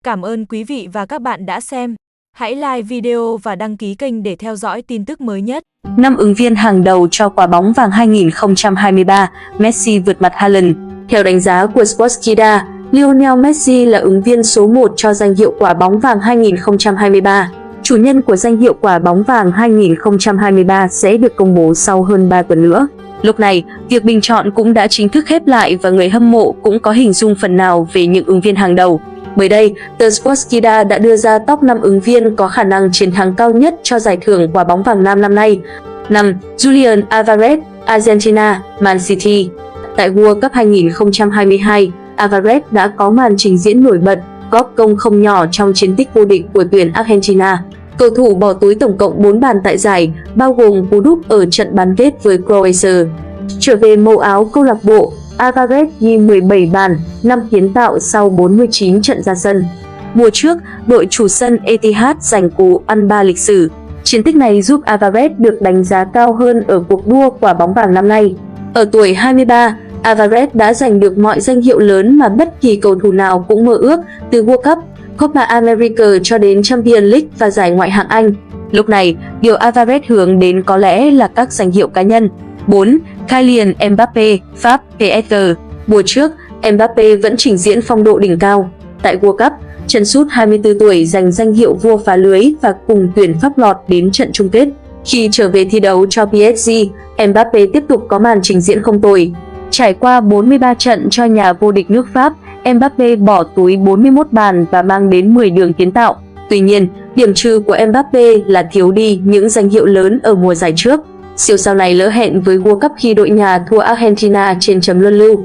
Cảm ơn quý vị và các bạn đã xem. Hãy like video và đăng ký kênh để theo dõi tin tức mới nhất. 5 ứng viên hàng đầu cho quả bóng vàng 2023, Messi vượt mặt Haaland. Theo đánh giá của Sportskida, Lionel Messi là ứng viên số 1 cho danh hiệu quả bóng vàng 2023. Chủ nhân của danh hiệu quả bóng vàng 2023 sẽ được công bố sau hơn 3 tuần nữa. Lúc này, việc bình chọn cũng đã chính thức khép lại và người hâm mộ cũng có hình dung phần nào về những ứng viên hàng đầu. Mới đây, tờ Sportskida đã đưa ra top 5 ứng viên có khả năng chiến thắng cao nhất cho giải thưởng quả bóng vàng nam năm nay. 5. Julian Alvarez, Argentina, Man City. Tại World Cup 2022, Alvarez đã có màn trình diễn nổi bật, góp công không nhỏ trong chiến tích vô địch của tuyển Argentina. Cầu thủ bỏ túi tổng cộng 4 bàn tại giải, bao gồm cú đúp ở trận bán kết với Croatia. Trở về màu áo câu lạc bộ, Alvarez ghi 17 bàn, 5 kiến tạo sau 49 trận ra sân. Mùa trước, đội chủ sân Etihad giành cú ăn 3 lịch sử. Chiến tích này giúp Alvarez được đánh giá cao hơn ở cuộc đua quả bóng vàng năm nay. Ở tuổi 23, Alvarez đã giành được mọi danh hiệu lớn mà bất kỳ cầu thủ nào cũng mơ ước, từ World Cup, Copa America cho đến Champions League và giải Ngoại hạng Anh. Lúc này, điều Alvarez hướng đến có lẽ là các danh hiệu cá nhân. 4. Kylian Mbappé, Pháp, PSG. Mùa trước, Mbappé vẫn trình diễn phong độ đỉnh cao. Tại World Cup, chân sút 24 tuổi giành danh hiệu vua phá lưới và cùng tuyển Pháp lọt đến trận chung kết. Khi trở về thi đấu cho PSG, Mbappé tiếp tục có màn trình diễn không tồi. Trải qua 43 trận cho nhà vô địch nước Pháp, Mbappé bỏ túi 41 bàn và mang đến 10 đường kiến tạo. Tuy nhiên, điểm trừ của Mbappé là thiếu đi những danh hiệu lớn ở mùa giải trước. Siêu sao này lỡ hẹn với World Cup khi đội nhà thua Argentina trên chấm luân lưu.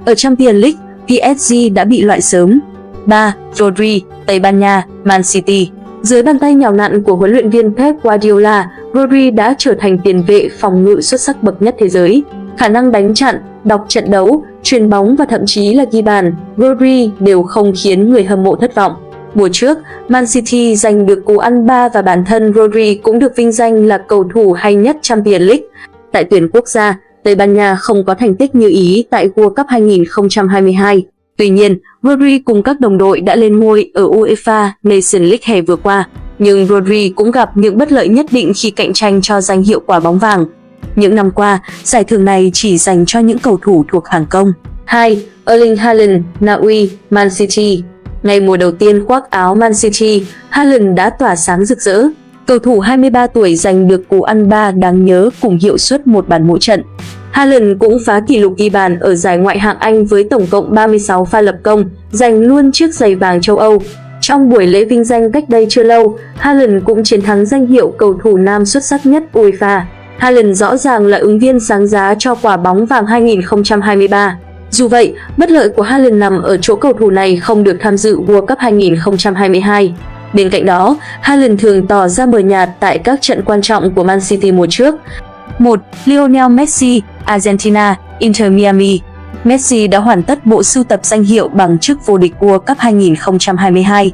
Ở Champions League, PSG đã bị loại sớm. 3. Rodri, Tây Ban Nha, Man City. Dưới bàn tay nhào nặn của huấn luyện viên Pep Guardiola, Rodri đã trở thành tiền vệ phòng ngự xuất sắc bậc nhất thế giới. Khả năng đánh chặn, đọc trận đấu, chuyền bóng và thậm chí là ghi bàn, Rodri đều không khiến người hâm mộ thất vọng. Mùa trước, Man City giành được cú ăn 3 và bản thân Rodri cũng được vinh danh là cầu thủ hay nhất Champions League. Tại tuyển quốc gia, Tây Ban Nha không có thành tích như ý tại World Cup 2022. Tuy nhiên, Rodri cùng các đồng đội đã lên ngôi ở UEFA Nations League hè vừa qua. Nhưng Rodri cũng gặp những bất lợi nhất định khi cạnh tranh cho danh hiệu quả bóng vàng. Những năm qua, giải thưởng này chỉ dành cho những cầu thủ thuộc hàng công. 2. Erling Haaland, Na Uy, Man City. Ngay mùa đầu tiên khoác áo Man City, Haaland đã tỏa sáng rực rỡ. Cầu thủ 23 tuổi giành được cú ăn 3 đáng nhớ cùng hiệu suất 1 bàn mỗi trận. Haaland cũng phá kỷ lục ghi bàn ở giải Ngoại hạng Anh với tổng cộng 36 pha lập công, giành luôn chiếc giày vàng châu Âu. Trong buổi lễ vinh danh cách đây chưa lâu, Haaland cũng chiến thắng danh hiệu cầu thủ nam xuất sắc nhất UEFA. Haaland rõ ràng là ứng viên sáng giá cho quả bóng vàng 2023. Dù vậy, bất lợi của Haaland nằm ở chỗ cầu thủ này không được tham dự World Cup 2022. Bên cạnh đó, Haaland thường tỏ ra mờ nhạt tại các trận quan trọng của Man City mùa trước. 1. Lionel Messi, Argentina, Inter Miami. Messi đã hoàn tất bộ sưu tập danh hiệu bằng chức vô địch World Cup 2022.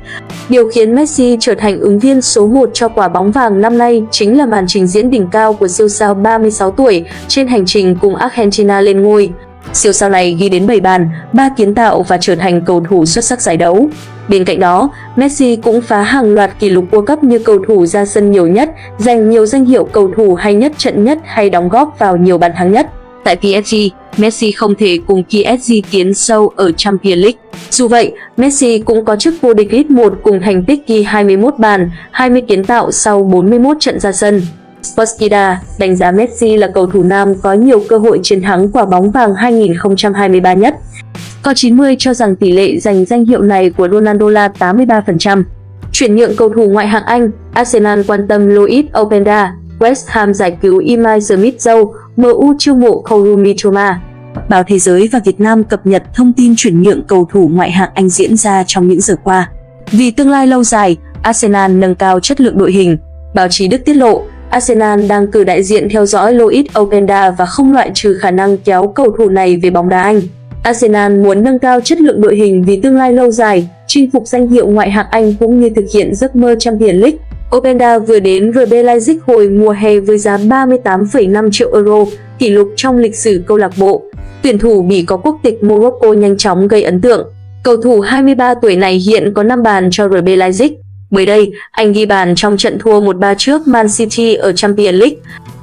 Điều khiến Messi trở thành ứng viên số 1 cho quả bóng vàng năm nay chính là màn trình diễn đỉnh cao của siêu sao 36 tuổi trên hành trình cùng Argentina lên ngôi. Siêu sao này ghi đến 7 bàn, 3 kiến tạo và trở thành cầu thủ xuất sắc giải đấu. Bên cạnh đó, Messi cũng phá hàng loạt kỷ lục World Cup như cầu thủ ra sân nhiều nhất, giành nhiều danh hiệu cầu thủ hay nhất trận nhất hay đóng góp vào nhiều bàn thắng nhất. Tại PSG, Messi không thể cùng PSG tiến sâu ở Champions League. Dù vậy, Messi cũng có chức vô địch League 1 cùng thành tích ghi 21 bàn, 20 kiến tạo sau 41 trận ra sân. Sportskida đánh giá Messi là cầu thủ nam có nhiều cơ hội chiến thắng quả bóng vàng 2023 nhất. Có 90 cho rằng tỷ lệ giành danh hiệu này của Ronaldo là 83%. Chuyển nhượng cầu thủ ngoại hạng Anh, Arsenal quan tâm Loïc Openda, West Ham giải cứu Emile Smith-Rowe, MU chiêu mộ Kaoru Mitoma. Báo Thế giới và Việt Nam cập nhật thông tin chuyển nhượng cầu thủ ngoại hạng Anh diễn ra trong những giờ qua. Vì tương lai lâu dài, Arsenal nâng cao chất lượng đội hình. Báo chí Đức tiết lộ, Arsenal đang cử đại diện theo dõi Loïc Openda và không loại trừ khả năng kéo cầu thủ này về bóng đá Anh. Arsenal muốn nâng cao chất lượng đội hình vì tương lai lâu dài, chinh phục danh hiệu ngoại hạng Anh cũng như thực hiện giấc mơ Champions League. Openda vừa đến RB Leipzig hồi mùa hè với giá 38,5 triệu euro, kỷ lục trong lịch sử câu lạc bộ. Tuyển thủ Bỉ có quốc tịch Morocco nhanh chóng gây ấn tượng. Cầu thủ 23 tuổi này hiện có 5 bàn cho RB Leipzig. Mới đây, anh ghi bàn trong trận thua 1-3 trước Man City ở Champions League.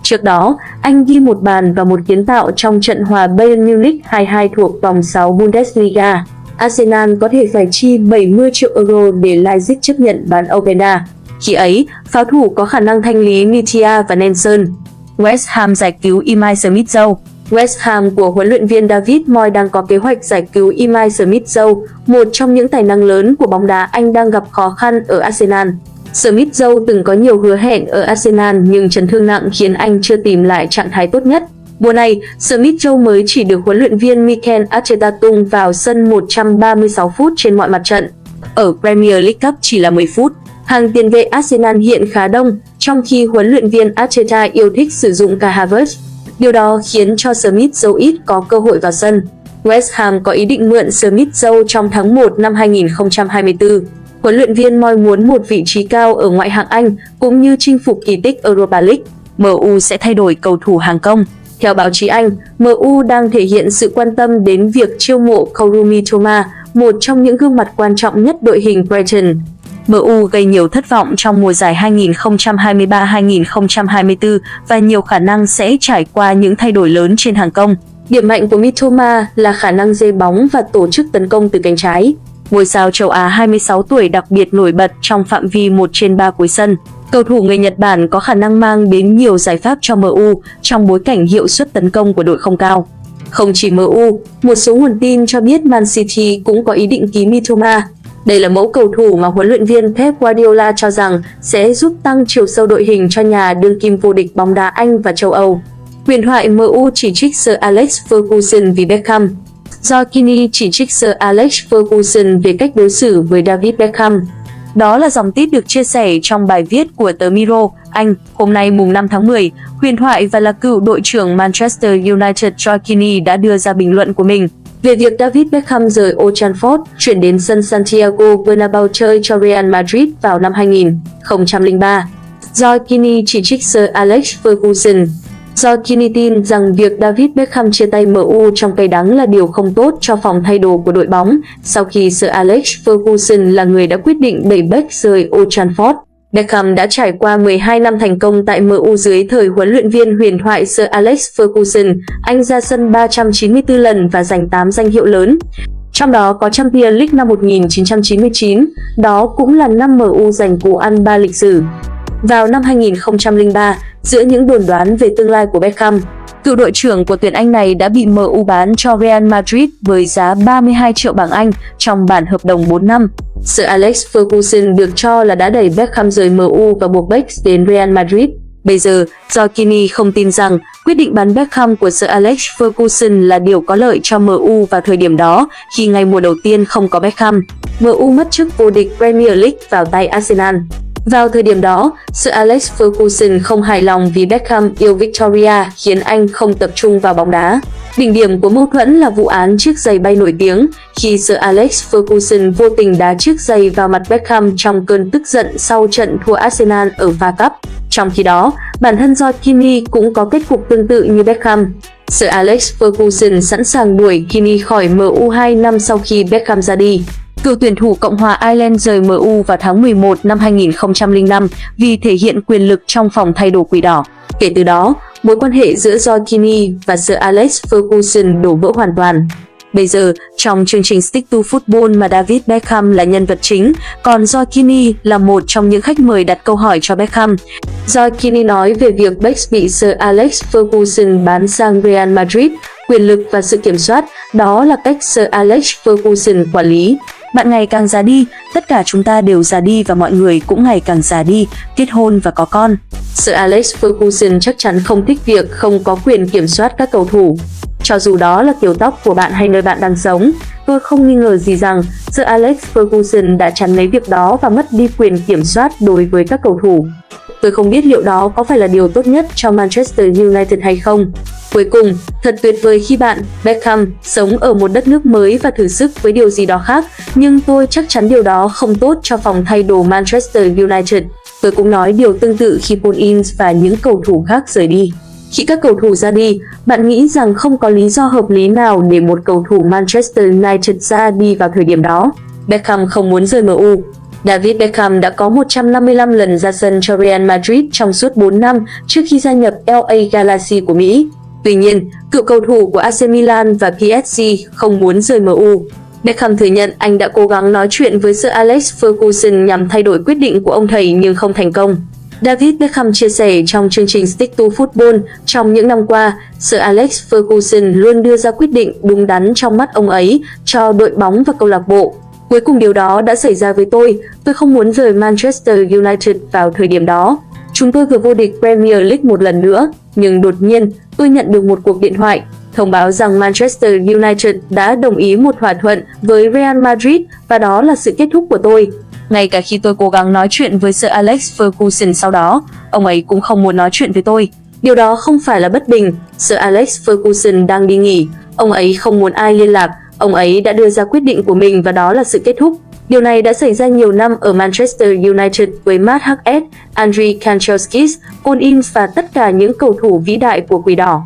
Trước đó, anh ghi 1 bàn và 1 kiến tạo trong trận hòa Bayern Munich 2-2 thuộc vòng 6 Bundesliga. Arsenal có thể phải chi 70 triệu euro để Leipzig chấp nhận bán Openda. Khi ấy, pháo thủ có khả năng thanh lý Nitia và Nelson. West Ham giải cứu Emile Smith-Rowe. West Ham của huấn luyện viên David Moyes đang có kế hoạch giải cứu Emile Smith-Rowe, một trong những tài năng lớn của bóng đá Anh đang gặp khó khăn ở Arsenal. Smith-Rowe từng có nhiều hứa hẹn ở Arsenal nhưng chấn thương nặng khiến anh chưa tìm lại trạng thái tốt nhất. Mùa này, Smith-Rowe mới chỉ được huấn luyện viên Mikel Arteta tung vào sân 136 phút trên mọi mặt trận. Ở Premier League Cup chỉ là 10 phút. Hàng tiền vệ Arsenal hiện khá đông, trong khi huấn luyện viên Arteta yêu thích sử dụng cả Havertz. Điều đó khiến cho Smith-Rowe ít có cơ hội vào sân. West Ham có ý định mượn Smith-Rowe trong tháng 1 năm 2024. Huấn luyện viên Moyes muốn một vị trí cao ở ngoại hạng Anh cũng như chinh phục kỳ tích Europa League. MU sẽ thay đổi cầu thủ hàng công. Theo báo chí Anh, MU đang thể hiện sự quan tâm đến việc chiêu mộ Kaoru Mitoma, một trong những gương mặt quan trọng nhất đội hình Brighton. MU gây nhiều thất vọng trong mùa giải 2023-2024 và nhiều khả năng sẽ trải qua những thay đổi lớn trên hàng công. Điểm mạnh của Mitoma là khả năng dê bóng và tổ chức tấn công từ cánh trái. Ngôi sao châu Á 26 tuổi đặc biệt nổi bật trong phạm vi 1/3 cuối sân. Cầu thủ người Nhật Bản có khả năng mang đến nhiều giải pháp cho MU trong bối cảnh hiệu suất tấn công của đội không cao. Không chỉ MU, một số nguồn tin cho biết Man City cũng có ý định ký Mitoma. Đây là mẫu cầu thủ mà huấn luyện viên Pep Guardiola cho rằng sẽ giúp tăng chiều sâu đội hình cho nhà đương kim vô địch bóng đá Anh và châu Âu. Huyền thoại MU chỉ trích Sir Alex Ferguson vì Beckham. Giorgini chỉ trích Sir Alex Ferguson về cách đối xử với David Beckham. Đó là dòng tít được chia sẻ trong bài viết của tờ Mirror, Anh, hôm nay mùng 5 tháng 10. Huyền thoại và là cựu đội trưởng Manchester United Giorgini đã đưa ra bình luận của mình về việc David Beckham rời Old Trafford, chuyển đến sân Santiago Bernabeu chơi cho Real Madrid vào năm 2003. Giorgini chỉ trích Sir Alex Ferguson. Giorgini tin rằng việc David Beckham chia tay MU trong cay đắng là điều không tốt cho phòng thay đồ của đội bóng, sau khi Sir Alex Ferguson là người đã quyết định đẩy Beck rời Old Trafford. Beckham đã trải qua 12 năm thành công tại MU dưới thời huấn luyện viên huyền thoại Sir Alex Ferguson. Anh ra sân 394 lần và giành 8 danh hiệu lớn, trong đó có Champions League năm 1999, đó cũng là năm MU giành cú ăn 3 lịch sử. Vào năm 2003, giữa những đồn đoán về tương lai của Beckham, cựu đội trưởng của tuyển Anh này đã bị MU bán cho Real Madrid với giá 32 triệu bảng Anh trong bản hợp đồng 4 năm. Sir Alex Ferguson được cho là đã đẩy Beckham rời MU và buộc Beck đến Real Madrid. Bây giờ, Giorgini không tin rằng quyết định bán Beckham của Sir Alex Ferguson là điều có lợi cho MU vào thời điểm đó, khi ngay mùa đầu tiên không có Beckham. MU mất chức vô địch Premier League vào tay Arsenal. Vào thời điểm đó, Sir Alex Ferguson không hài lòng vì Beckham yêu Victoria khiến anh không tập trung vào bóng đá. Đỉnh điểm của mâu thuẫn là vụ án chiếc giày bay nổi tiếng, khi Sir Alex Ferguson vô tình đá chiếc giày vào mặt Beckham trong cơn tức giận sau trận thua Arsenal ở FA Cup. Trong khi đó, bản thân Giorgini cũng có kết cục tương tự như Beckham. Sir Alex Ferguson sẵn sàng đuổi Gini khỏi MU 2 năm sau khi Beckham ra đi. Cựu tuyển thủ Cộng hòa Ireland rời MU vào tháng 11 năm 2005 vì thể hiện quyền lực trong phòng thay đồ quỷ đỏ. Kể từ đó, mối quan hệ giữa Giorgini và Sir Alex Ferguson đổ vỡ hoàn toàn. Bây giờ, trong chương trình Stick to Football mà David Beckham là nhân vật chính, còn Giorgini là một trong những khách mời đặt câu hỏi cho Beckham. Giorgini nói về việc Beck bị Sir Alex Ferguson bán sang Real Madrid, quyền lực và sự kiểm soát, đó là cách Sir Alex Ferguson quản lý. Bạn ngày càng già đi, tất cả chúng ta đều già đi và mọi người cũng ngày càng già đi, kết hôn và có con. Sir Alex Ferguson chắc chắn không thích việc không có quyền kiểm soát các cầu thủ. Cho dù đó là kiểu tóc của bạn hay nơi bạn đang sống, tôi không nghi ngờ gì rằng Sir Alex Ferguson đã chắn lấy việc đó và mất đi quyền kiểm soát đối với các cầu thủ. Tôi không biết liệu đó có phải là điều tốt nhất cho Manchester United hay không. Cuối cùng, thật tuyệt vời khi bạn, Beckham, sống ở một đất nước mới và thử sức với điều gì đó khác, nhưng tôi chắc chắn điều đó không tốt cho phòng thay đồ Manchester United. Tôi cũng nói điều tương tự khi Paul Ince và những cầu thủ khác rời đi. Khi các cầu thủ ra đi, bạn nghĩ rằng không có lý do hợp lý nào để một cầu thủ Manchester United ra đi vào thời điểm đó. Beckham không muốn rời MU. David Beckham đã có 155 lần ra sân cho Real Madrid trong suốt 4 năm trước khi gia nhập LA Galaxy của Mỹ. Tuy nhiên, cựu cầu thủ của AC Milan và PSG không muốn rời MU. Beckham thừa nhận anh đã cố gắng nói chuyện với Sir Alex Ferguson nhằm thay đổi quyết định của ông thầy nhưng không thành công. David Beckham chia sẻ trong chương trình Stick to Football, trong những năm qua, Sir Alex Ferguson luôn đưa ra quyết định đúng đắn trong mắt ông ấy cho đội bóng và câu lạc bộ. Cuối cùng điều đó đã xảy ra với tôi không muốn rời Manchester United vào thời điểm đó. Chúng tôi vừa vô địch Premier League một lần nữa, nhưng đột nhiên tôi nhận được một cuộc điện thoại thông báo rằng Manchester United đã đồng ý một thỏa thuận với Real Madrid và đó là sự kết thúc của tôi. Ngay cả khi tôi cố gắng nói chuyện với Sir Alex Ferguson sau đó, ông ấy cũng không muốn nói chuyện với tôi. Điều đó không phải là bất bình, Sir Alex Ferguson đang đi nghỉ, ông ấy không muốn ai liên lạc, ông ấy đã đưa ra quyết định của mình và đó là sự kết thúc. Điều này đã xảy ra nhiều năm ở Manchester United với Matt Hughes, Andriy Kanchelskis, Paul Ince và tất cả những cầu thủ vĩ đại của Quỷ Đỏ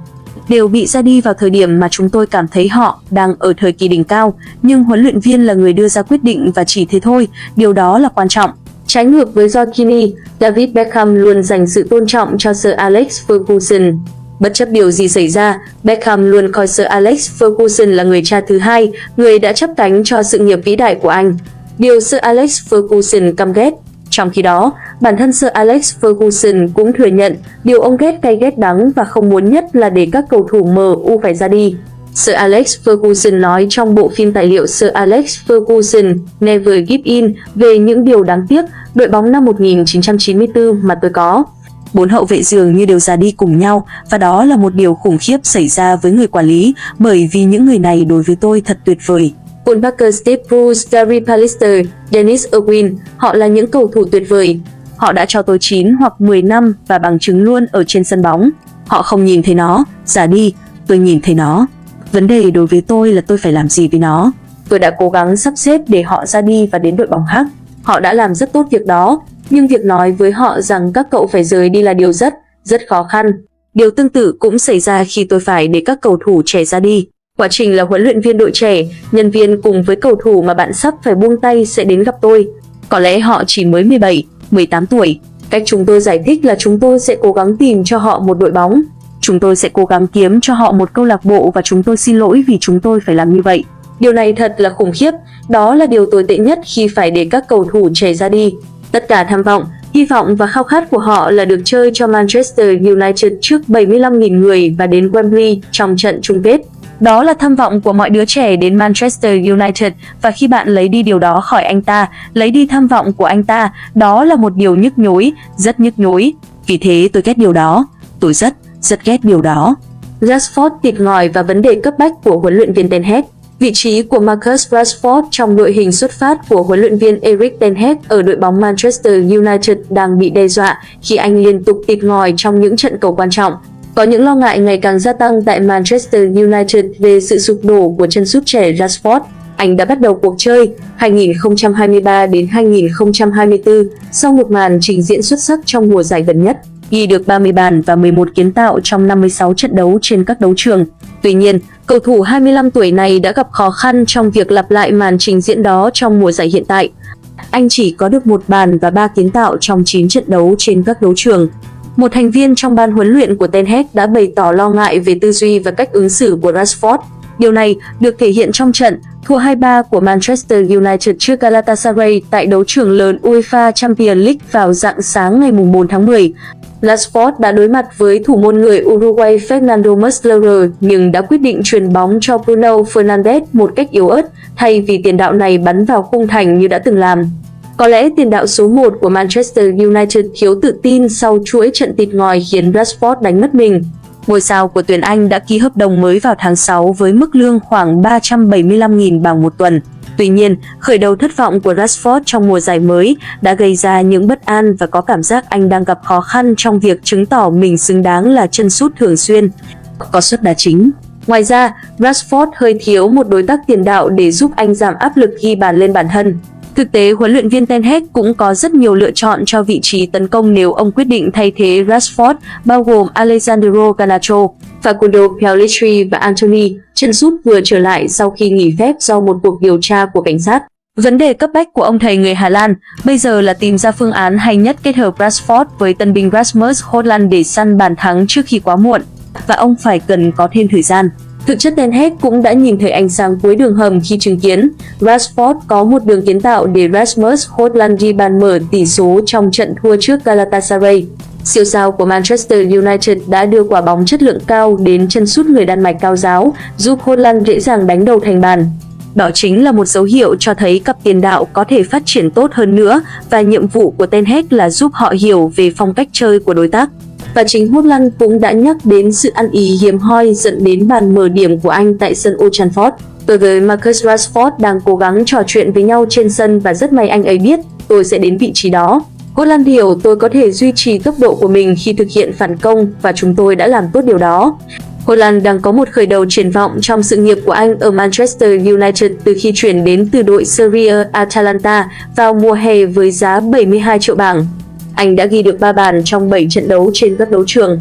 đều bị ra đi vào thời điểm mà chúng tôi cảm thấy họ đang ở thời kỳ đỉnh cao, nhưng huấn luyện viên là người đưa ra quyết định và chỉ thế thôi, điều đó là quan trọng. Trái ngược với Joaquin, David Beckham luôn dành sự tôn trọng cho Sir Alex Ferguson. Bất chấp điều gì xảy ra, Beckham luôn coi Sir Alex Ferguson là người cha thứ hai, người đã chắp cánh cho sự nghiệp vĩ đại của anh. Điều Sir Alex Ferguson căm ghét. Trong khi đó, bản thân Sir Alex Ferguson cũng thừa nhận điều ông ghét cay ghét đắng và không muốn nhất là để các cầu thủ MU phải ra đi. Sir Alex Ferguson nói trong bộ phim tài liệu Sir Alex Ferguson Never Give In về những điều đáng tiếc đội bóng năm 1994 mà tôi có. 4 hậu vệ dường như đều ra đi cùng nhau và đó là một điều khủng khiếp xảy ra với người quản lý bởi vì những người này đối với tôi thật tuyệt vời. Paul Parker, Steve Bruce, Gary Pallister, Dennis Irwin, họ là những cầu thủ tuyệt vời. Họ đã cho tôi 9 hoặc 10 năm và bằng chứng luôn ở trên sân bóng. Họ không nhìn thấy nó, ra đi, tôi nhìn thấy nó. Vấn đề đối với tôi là tôi phải làm gì với nó. Tôi đã cố gắng sắp xếp để họ ra đi và đến đội bóng khác. Họ đã làm rất tốt việc đó, nhưng việc nói với họ rằng các cậu phải rời đi là điều rất khó khăn. Điều tương tự cũng xảy ra khi tôi phải để các cầu thủ trẻ ra đi. Quá trình là huấn luyện viên đội trẻ, nhân viên cùng với cầu thủ mà bạn sắp phải buông tay sẽ đến gặp tôi. Có lẽ họ chỉ mới 17, 18 tuổi. Cách chúng tôi giải thích là chúng tôi sẽ cố gắng tìm cho họ một đội bóng. Chúng tôi sẽ cố gắng kiếm cho họ một câu lạc bộ và chúng tôi xin lỗi vì chúng tôi phải làm như vậy. Điều này thật là khủng khiếp. Đó là điều tồi tệ nhất khi phải để các cầu thủ trẻ ra đi. Tất cả tham vọng, hy vọng và khao khát của họ là được chơi cho Manchester United trước 75.000 người và đến Wembley trong trận chung kết. Đó là tham vọng của mọi đứa trẻ đến Manchester United và khi bạn lấy đi điều đó khỏi anh ta, lấy đi tham vọng của anh ta, đó là một điều nhức nhối, rất nhức nhối. Vì thế tôi ghét điều đó, tôi rất ghét điều đó. Rashford tịt ngòi và vấn đề cấp bách của huấn luyện viên Ten Hag. Vị trí của Marcus Rashford trong đội hình xuất phát của huấn luyện viên Erik ten Hag ở đội bóng Manchester United đang bị đe dọa khi anh liên tục tịt ngòi trong những trận cầu quan trọng. Có những lo ngại ngày càng gia tăng tại Manchester United về sự sụp đổ của chân sút trẻ Rashford. Anh đã bắt đầu cuộc chơi 2023 đến 2024 sau một màn trình diễn xuất sắc trong mùa giải gần nhất, ghi được 30 bàn và 11 kiến tạo trong 56 trận đấu trên các đấu trường. Tuy nhiên, cầu thủ 25 tuổi này đã gặp khó khăn trong việc lặp lại màn trình diễn đó trong mùa giải hiện tại. Anh chỉ có được 1 bàn và 3 kiến tạo trong 9 trận đấu trên các đấu trường. Một thành viên trong ban huấn luyện của Ten Hag đã bày tỏ lo ngại về tư duy và cách ứng xử của Rashford. Điều này được thể hiện trong trận thua 2-3 của Manchester United trước Galatasaray tại đấu trường lớn UEFA Champions League vào rạng sáng ngày 4 tháng 10. Rashford đã đối mặt với thủ môn người Uruguay Fernando Muslera nhưng đã quyết định chuyền bóng cho Bruno Fernandes một cách yếu ớt thay vì tiền đạo này bắn vào khung thành như đã từng làm. Có lẽ tiền đạo số 1 của Manchester United thiếu tự tin sau chuỗi trận tịt ngòi khiến Rashford đánh mất mình. Ngôi sao của tuyển Anh đã ký hợp đồng mới vào tháng 6 với mức lương khoảng 375.000 bảng một tuần. Tuy nhiên, khởi đầu thất vọng của Rashford trong mùa giải mới đã gây ra những bất an và có cảm giác anh đang gặp khó khăn trong việc chứng tỏ mình xứng đáng là chân sút thường xuyên, có suất đá chính. Ngoài ra, Rashford hơi thiếu một đối tác tiền đạo để giúp anh giảm áp lực ghi bàn lên bản thân. Thực tế, huấn luyện viên Ten Hag cũng có rất nhiều lựa chọn cho vị trí tấn công nếu ông quyết định thay thế Rashford, bao gồm Alessandro Garnacho, Facundo Pelistri và Anthony. Chân sút vừa trở lại sau khi nghỉ phép do một cuộc điều tra của cảnh sát. Vấn đề cấp bách của ông thầy người Hà Lan bây giờ là tìm ra phương án hay nhất kết hợp Rashford với tân binh Rasmus Hojlund để săn bàn thắng trước khi quá muộn, và ông phải cần có thêm thời gian. Thực chất Ten Hag cũng đã nhìn thấy ánh sáng cuối đường hầm khi chứng kiến Rashford có một đường kiến tạo để Rasmus Hojlund ghi bàn mở tỷ số trong trận thua trước Galatasaray. Siêu sao của Manchester United đã đưa quả bóng chất lượng cao đến chân sút người Đan Mạch cao giáo, giúp Hojlund dễ dàng đánh đầu thành bàn. Đó chính là một dấu hiệu cho thấy cặp tiền đạo có thể phát triển tốt hơn nữa, và nhiệm vụ của Ten Hag là giúp họ hiểu về phong cách chơi của đối tác. Và chính Hojlund cũng đã nhắc đến sự ăn ý hiếm hoi dẫn đến bàn mở điểm của anh tại sân Old Trafford. Tôi với Marcus Rashford đang cố gắng trò chuyện với nhau trên sân và rất may anh ấy biết tôi sẽ đến vị trí đó. Hojlund hiểu tôi có thể duy trì tốc độ của mình khi thực hiện phản công và chúng tôi đã làm tốt điều đó. Hojlund đang có một khởi đầu triển vọng trong sự nghiệp của anh ở Manchester United từ khi chuyển đến từ đội Serie A Atalanta vào mùa hè với giá 72 triệu bảng. Anh đã ghi được 3 bàn trong 7 trận đấu trên các đấu trường.